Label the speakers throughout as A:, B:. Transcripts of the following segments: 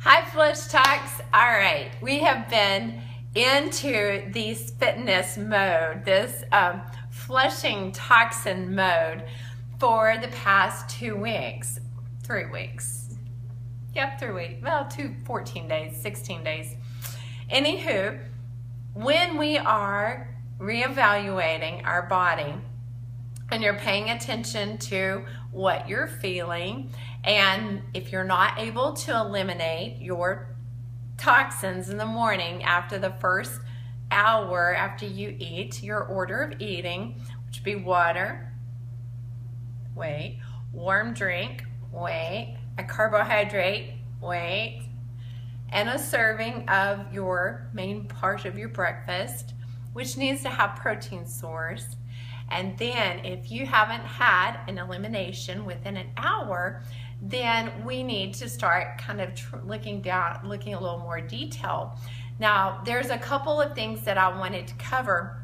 A: Hi, Flushtox. All right, we have been into this fitness mode, this flushing toxin mode for the past 2 weeks, 3 weeks. Yep, 3 weeks. Well, 14 days, 16 days. Anywho, when we are reevaluating our body and you're paying attention to what you're feeling, and if you're not able to eliminate your toxins in the morning after the first hour after you eat, your order of eating, which would be water, wait, warm drink, wait, a carbohydrate, wait, and a serving of your main part of your breakfast, which needs to have protein source. And then if you haven't had an elimination within an hour, then we need to start kind of looking a little more detailed. Now, there's a couple of things that I wanted to cover.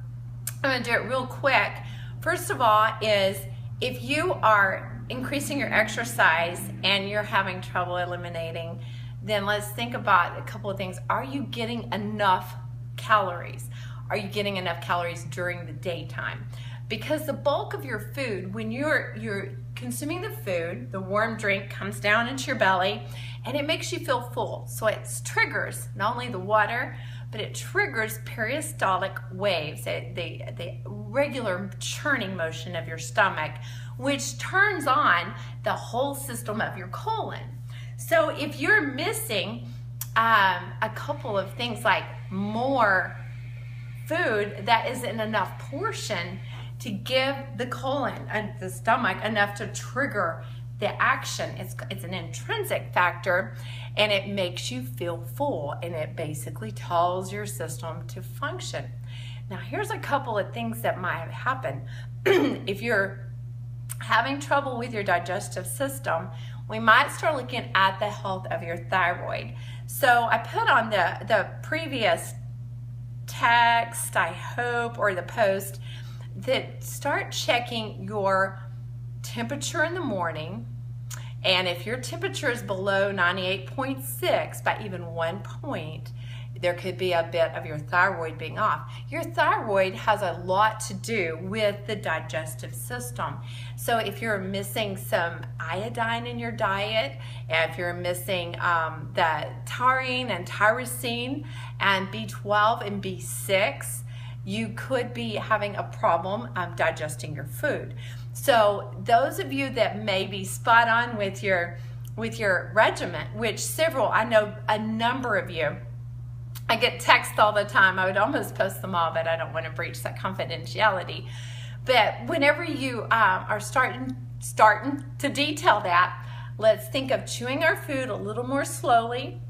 A: I'm going to do it real quick. First of all is if you are increasing your exercise and you're having trouble eliminating, then let's think about a couple of things. Are you getting enough calories? Are you getting enough calories during the daytime? Because the bulk of your food, when you're consuming the food, the warm drink comes down into your belly and it makes you feel full. So it triggers not only the water, but it triggers peristaltic waves, the regular churning motion of your stomach, which turns on the whole system of your colon. So if you're missing a couple of things like more food that isn't enough portion to give the colon and the stomach enough to trigger the action. It's an intrinsic factor, and it makes you feel full, and it basically tells your system to function. Now, here's a couple of things that might happen. If you're having trouble with your digestive system, we might start looking at the health of your thyroid. So I put on the previous text, I hope, or the post, that start checking your temperature in the morning, and if your temperature is below 98.6 by even 1 point, there could be a bit of your thyroid being off. Your thyroid has a lot to do with the digestive system. So if you're missing some iodine in your diet, if you're missing the taurine and tyrosine and B12 and B6, you could be having a problem digesting your food. So those of you that may be spot on with your regimen, which I know a number of you, I get texts all the time. I would almost post them all, but I don't want to breach that confidentiality. But whenever you are starting to detail that, let's think of chewing our food a little more slowly,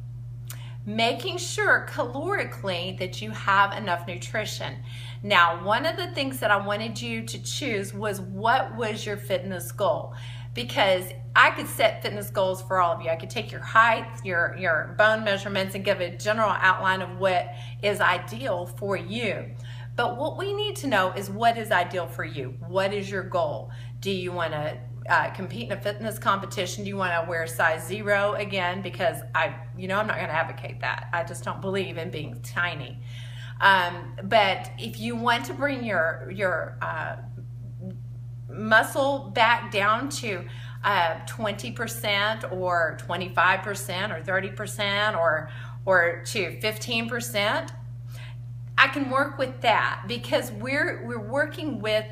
A: making sure calorically that you have enough nutrition. Now, one of the things that I wanted you to choose was what was your fitness goal? Because I could set fitness goals for all of you. I could take your height, your bone measurements, and give a general outline of what is ideal for you. But what we need to know is what is ideal for you. What is your goal? Do you want to compete in a fitness competition? Do you want to wear size 0 again? Because I'm not going to advocate that. I just don't believe in being tiny. But if you want to bring your muscle back down to 20% or 25% or 30% or to 15%, I can work with that, because we're working with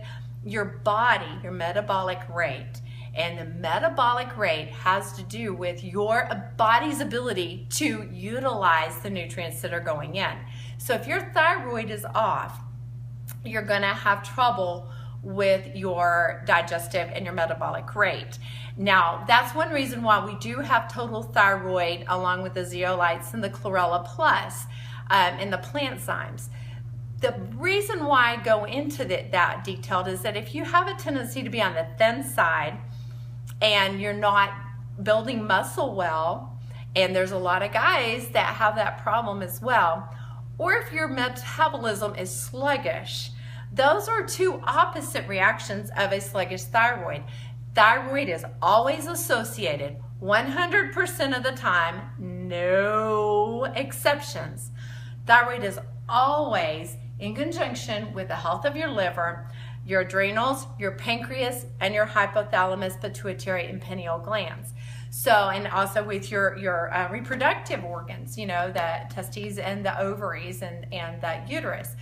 A: your body, your metabolic rate. And the metabolic rate has to do with your body's ability to utilize the nutrients that are going in. So if your thyroid is off, you're going to have trouble with your digestive and your metabolic rate. Now, that's one reason why we do have total thyroid along with the zeolites and the chlorella plus and the plant enzymes. The reason why I go into that detailed is that if you have a tendency to be on the thin side and you're not building muscle well, and there's a lot of guys that have that problem as well, or if your metabolism is sluggish, those are two opposite reactions of a sluggish thyroid. Thyroid is always associated 100% of the time, no exceptions. Thyroid is always in conjunction with the health of your liver, your adrenals, your pancreas, and your hypothalamus, pituitary, and pineal glands. So, and also with your reproductive organs, you know, the testes and the ovaries and the uterus.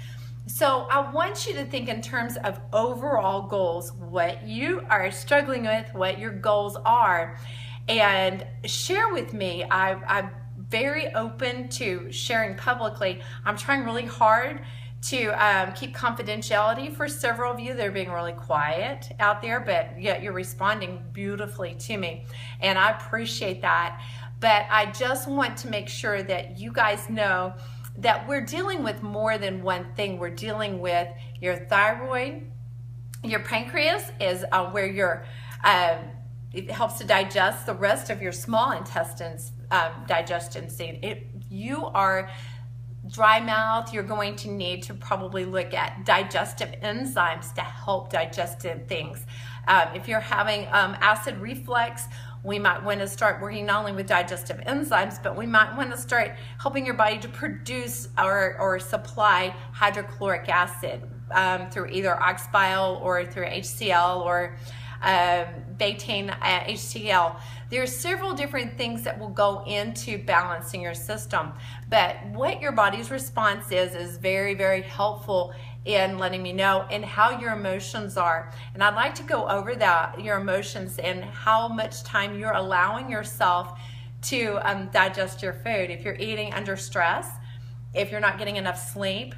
A: So I want you to think in terms of overall goals, what you are struggling with, what your goals are, and share with me. I'm very open to sharing publicly. I'm trying really hard to keep confidentiality for several of you. They're being really quiet out there, but yet you're responding beautifully to me, and I appreciate that. But I just want to make sure that you guys know that we're dealing with more than one thing. We're dealing with your thyroid. Your pancreas is where your it helps to digest the rest of your small intestines digestion scene. You are dry mouth, you're going to need to probably look at digestive enzymes to help digest things. If you're having acid reflux, we might want to start working not only with digestive enzymes, but we might want to start helping your body to produce or supply hydrochloric acid through either ox bile or through HCl or betaine HCl. There are several different things that will go into balancing your system, but what your body's response is very, very helpful in letting me know and how your emotions are. And I'd like to go over that, your emotions, and how much time you're allowing yourself to digest your food. If you're eating under stress, if you're not getting enough sleep,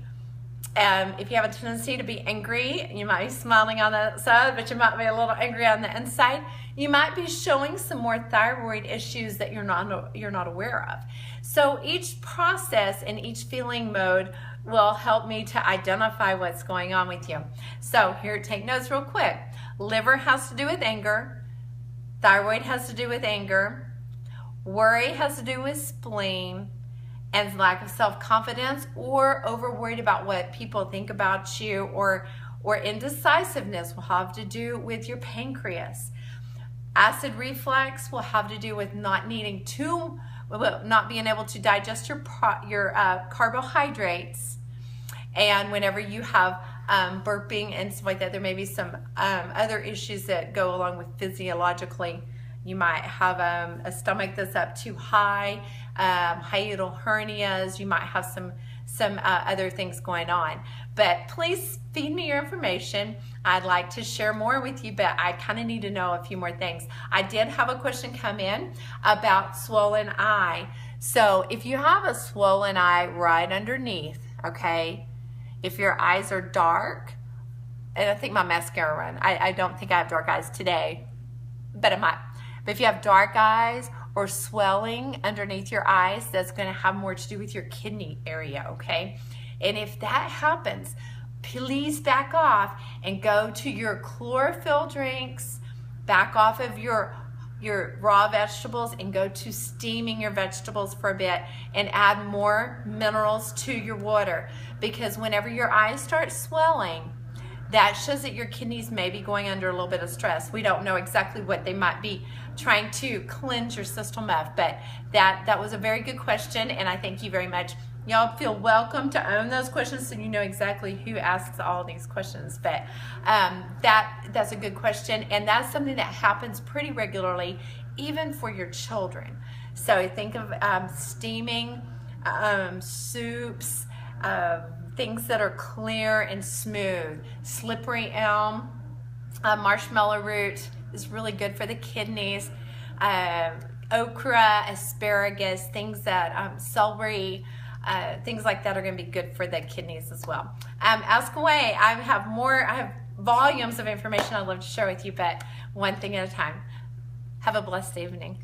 A: if you have a tendency to be angry, you might be smiling on the outside, but you might be a little angry on the inside. You might be showing some more thyroid issues that you're not aware of. So each process and each feeling mode will help me to identify what's going on with you. So here, take notes real quick. Liver has to do with anger. Thyroid has to do with anger. Worry has to do with spleen. And lack of self-confidence or over-worried about what people think about you, or indecisiveness will have to do with your pancreas. Acid reflux will have to do with not being able to digest your carbohydrates. And whenever you have burping and stuff like that, there may be some other issues that go along with physiologically. You might have a stomach that's up too high, hiatal hernias. You might have some other things going on. But please feed me your information. I'd like to share more with you, but I kind of need to know a few more things. I did have a question come in about swollen eye. So if you have a swollen eye right underneath, okay, if your eyes are dark, and I think my mascara run, I don't think I have dark eyes today, but I might. But if you have dark eyes or swelling underneath your eyes, that's going to have more to do with your kidney area, okay? And if that happens, please back off and go to your chlorophyll drinks, back off of your raw vegetables, and go to steaming your vegetables for a bit and add more minerals to your water. Because whenever your eyes start swelling, that shows that your kidneys may be going under a little bit of stress. We don't know exactly what they might be trying to cleanse your system of, but that was a very good question, and I thank you very much. Y'all feel welcome to own those questions so you know exactly who asks all these questions. But that's a good question, and that's something that happens pretty regularly, even for your children. So think of steaming soups, things that are clear and smooth. Slippery elm, marshmallow root is really good for the kidneys. Okra, asparagus, things that, celery, things like that are going to be good for the kidneys as well. Ask away. I have volumes of information I'd love to share with you, but one thing at a time. Have a blessed evening.